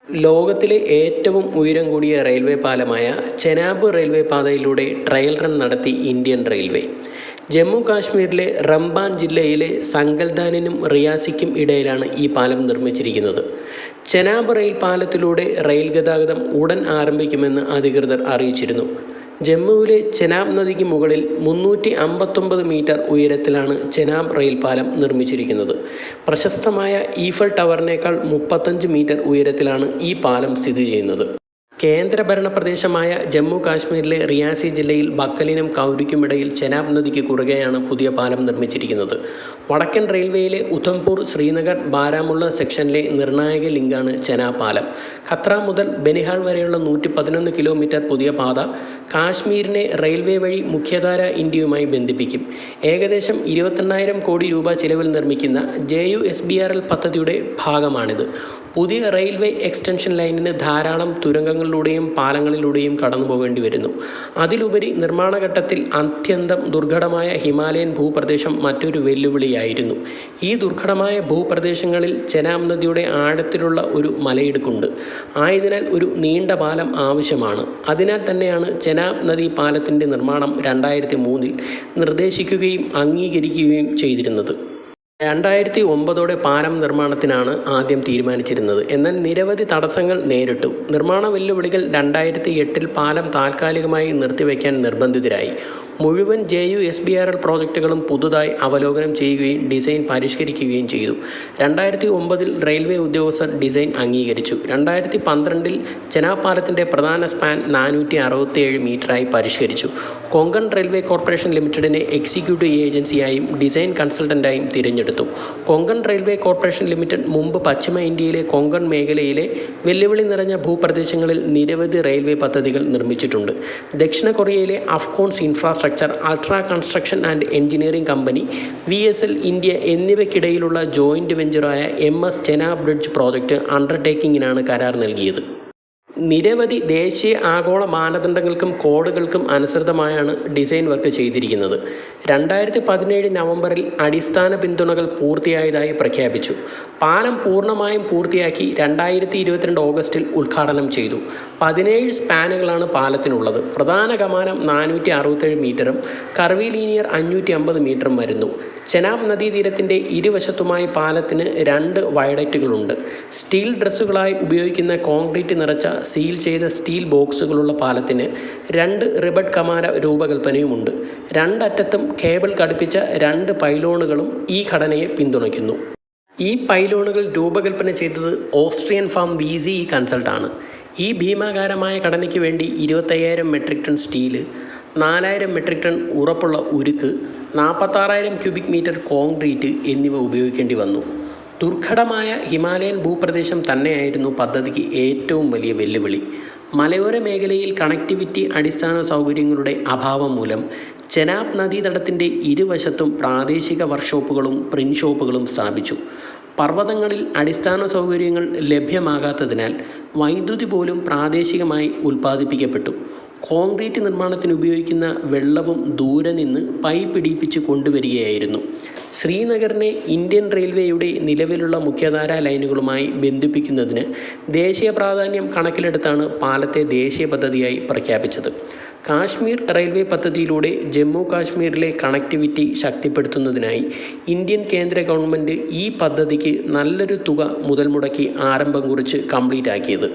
ലോകത്തിലെ ഏറ്റവും ഉയരം കൂടിയ റെയിൽവേ പാലമായ ചെനാബ് റെയിൽവേ പാതയിലൂടെ ട്രയൽ റൺ നടത്തി ഇന്ത്യൻ റെയിൽവേ. ജമ്മു കാശ്മീരിലെ റംബാൻ ജില്ലയിലെ സങ്കൽദാനിനും റിയാസിക്കും ഇടയിലാണ് ഈ പാലം നിർമ്മിച്ചിരിക്കുന്നത്. ചെനാബ് റെയിൽ പാലത്തിലൂടെ റെയിൽ ഗതാഗതം ഉടൻ ആരംഭിക്കുമെന്ന് അധികൃതർ അറിയിച്ചിരുന്നു. ജമ്മുവിലെ ചെനാബ് നദിക്ക് മുകളിൽ 359 മീറ്റർ ഉയരത്തിലാണ് ചെനാബ് റെയിൽ പാലം നിർമ്മിച്ചിരിക്കുന്നത്. പ്രശസ്തമായ ഈഫൽ ടവറിനേക്കാൾ 35 മീറ്റർ ഉയരത്തിലാണ് ഈ പാലം സ്ഥിതി ചെയ്യുന്നത്. കേന്ദ്രഭരണ പ്രദേശമായ ജമ്മു കാശ്മീരിലെ റിയാസി ജില്ലയിൽ ബക്കലിനും കൗരിക്കുമിടയിൽ ചെനാബ് നദിക്ക് കുറുകെയാണ് പുതിയ പാലം നിർമ്മിച്ചിരിക്കുന്നത്. വടക്കൻ റെയിൽവേയിലെ ഉധംപൂർ ശ്രീനഗർ ബാരാമുള്ള സെക്ഷനിലെ നിർണായക ലിങ്കാണ് ചെനാബ് പാലം. ഖത്ര മുതൽ ബനിഹാൾ വരെയുള്ള 111 കിലോമീറ്റർ പുതിയ പാത കാശ്മീരിനെ റെയിൽവേ വഴി മുഖ്യധാര ഇന്ത്യയുമായി ബന്ധിപ്പിക്കും. ഏകദേശം 28,000 കോടി രൂപ ചിലവിൽ നിർമ്മിക്കുന്ന JUSBRL പദ്ധതിയുടെ ഭാഗമാണിത്. പുതിയ റെയിൽവേ എക്സ്റ്റൻഷൻ ലൈനിന് ധാരാളം തുരങ്കങ്ങളിലൂടെയും പാലങ്ങളിലൂടെയും കടന്നു പോകേണ്ടി വരുന്നു. അതിലുപരി നിർമ്മാണഘട്ടത്തിൽ അത്യന്തം ദുർഘടമായ ഹിമാലയൻ ഭൂപ്രദേശം മറ്റൊരു വെല്ലുവിളിയായിരുന്നു. ഈ ദുർഘടമായ ഭൂപ്രദേശങ്ങളിൽ ചെനാബ് നദിയുടെ ആഴത്തിലുള്ള ഒരു മലയിടുക്കുണ്ട്. ആയതിനാൽ ഒരു നീണ്ട പാലം ആവശ്യമാണ്. അതിനാൽ തന്നെയാണ് ചെനാബ് നദി പാലത്തിൻ്റെ നിർമ്മാണം 2003 നിർദ്ദേശിക്കുകയും അംഗീകരിക്കുകയും ചെയ്തിരുന്നത്. 2009 പാലം നിർമ്മാണത്തിനാണ് ആദ്യം തീരുമാനിച്ചിരുന്നത്. എന്നാൽ നിരവധി തടസ്സങ്ങൾ നേരിട്ടു. നിർമ്മാണ വെല്ലുവിളികൾ 2008 പാലം താൽക്കാലികമായി നിർത്തിവെക്കാൻ നിർബന്ധിതരായി. മുഴുവൻ JUSBRL പ്രോജക്റ്റുകളും പുതുതായി അവലോകനം ചെയ്യുകയും ഡിസൈൻ പരിഷ്കരിക്കുകയും ചെയ്തു. 2009 റെയിൽവേ ഉദ്യോഗസ്ഥർ ഡിസൈൻ അംഗീകരിച്ചു. 2012 ചെനാബ് പാലത്തിൻ്റെ പ്രധാന സ്പാൻ 467 മീറ്ററായി പരിഷ്കരിച്ചു. കൊങ്കൺ റെയിൽവേ കോർപ്പറേഷൻ ലിമിറ്റഡിനെ എക്സിക്യൂട്ടീവ് ഏജൻസിയായും ഡിസൈൻ കൺസൾട്ടൻ്റായും തിരഞ്ഞെടുത്തു. കൊങ്കൺ റെയിൽവേ കോർപ്പറേഷൻ ലിമിറ്റഡ് മുമ്പ് പശ്ചിമ ഇന്ത്യയിലെ കൊങ്കൺ മേഖലയിലെ വെല്ലുവിളി നിറഞ്ഞ ഭൂപ്രദേശങ്ങളിൽ നിരവധി റെയിൽവേ പദ്ധതികൾ നിർമ്മിച്ചിട്ടുണ്ട്. ദക്ഷിണ കൊറിയയിലെ Afcons infrastructure, ultra construction and engineering company, VSL India എന്നിവയ്ക്കിടയിലുള്ള ജോയിൻ്റ് വെഞ്ചറായ MS ചെനാബ് ബ്രിഡ്ജ് പ്രോജക്റ്റ് അണ്ടർടേക്കിങ്ങിനാണ് കരാർ നൽകിയത്. നിരവധി ദേശീയ ആഗോള മാനദണ്ഡങ്ങൾക്കും കോഡുകൾക്കും അനുസൃതമായാണ് ഡിസൈൻ വർക്ക് ചെയ്തിരിക്കുന്നത്. 2017 നവംബറിൽ അടിസ്ഥാന പിന്തുണകൾ പൂർത്തിയായതായി പ്രഖ്യാപിച്ചു. പാലം പൂർണ്ണമായും പൂർത്തിയാക്കി 2022 ഓഗസ്റ്റിൽ ഉദ്ഘാടനം ചെയ്തു. 17 സ്പാനുകളാണ് പാലത്തിനുള്ളത്. പ്രധാന കമാനം 467 മീറ്ററും കർവിലീനിയർ 550 മീറ്ററും വരുന്നു. ചെനാബ് നദീതീരത്തിൻ്റെ ഇരുവശത്തുമായി പാലത്തിന് 2 വയഡക്റ്റുകളുണ്ട്. സ്റ്റീൽ ഡ്രസ്സുകളായി ഉപയോഗിക്കുന്ന കോൺക്രീറ്റ് നിറച്ച സീൽ ചെയ്ത സ്റ്റീൽ ബോക്സുകളുള്ള പാലത്തിന് 2 റിബഡ് കമാന രൂപകൽപ്പനയുമുണ്ട്. രണ്ടറ്റത്തും കേബിൾ ഘടിപ്പിച്ച 2 പൈലോണുകളും ഈ ഘടനയെ പിന്തുണയ്ക്കുന്നു. ഈ പൈലോണുകൾ രൂപകൽപ്പന ചെയ്തത് ഓസ്ട്രിയൻ ഫാം VCE കൺസൾട്ടാണ്. ഈ ഭീമാകാരമായ ഘടനയ്ക്ക് വേണ്ടി 25,000 metric ton steel, 4,000 metric ton ഉറപ്പുള്ള ഉരുക്ക്, 46,000 ക്യൂബിക് മീറ്റർ കോൺക്രീറ്റ് എന്നിവ ഉപയോഗിക്കേണ്ടി വന്നു. ദുർഘടമായ ഹിമാലയൻ ഭൂപ്രദേശം തന്നെയായിരുന്നു പദ്ധതിക്ക് ഏറ്റവും വലിയ വെല്ലുവിളി. മലയോര മേഖലയിൽ കണക്ടിവിറ്റി അടിസ്ഥാന സൗകര്യങ്ങളുടെ അഭാവം മൂലം ചെനാബ് നദീതടത്തിൻ്റെ ഇരുവശത്തും പ്രാദേശിക വർക്ക്ഷോപ്പുകളും പ്രിൻ്റ് ഷോപ്പുകളും സ്ഥാപിച്ചു. പർവ്വതങ്ങളിൽ അടിസ്ഥാന സൗകര്യങ്ങൾ ലഭ്യമാകാത്തതിനാൽ വൈദ്യുതി പോലും പ്രാദേശികമായി ഉൽപ്പാദിപ്പിക്കപ്പെട്ടു. കോൺക്രീറ്റ് നിർമ്മാണത്തിന് ഉപയോഗിക്കുന്ന വെള്ളവും ദൂരെ നിന്ന് പൈപ്പ് ഇടിപ്പിച്ച് കൊണ്ടുവരികയായിരുന്നു. ശ്രീനഗറിനെ ഇന്ത്യൻ റെയിൽവേയുടെ നിലവിലുള്ള മുഖ്യധാരാ ലൈനുകളുമായി ബന്ധിപ്പിക്കുന്നതിന് ദേശീയ പ്രാധാന്യം കണക്കിലെടുത്താണ് പാലത്തെ ദേശീയ പദ്ധതിയായി പ്രഖ്യാപിച്ചത്. കാശ്മീർ റെയിൽവേ പദ്ധതിയിലൂടെ ജമ്മു കാശ്മീരിലെ കണക്ടിവിറ്റി ശക്തിപ്പെടുത്തുന്നതിനായി ഇന്ത്യൻ കേന്ദ്ര ഗവൺമെൻറ് ഈ പദ്ധതിക്ക് നല്ലൊരു തുക മുതൽ മുടക്കി ആരംഭം കുറിച്ച് കംപ്ലീറ്റ് ആക്കിയത്.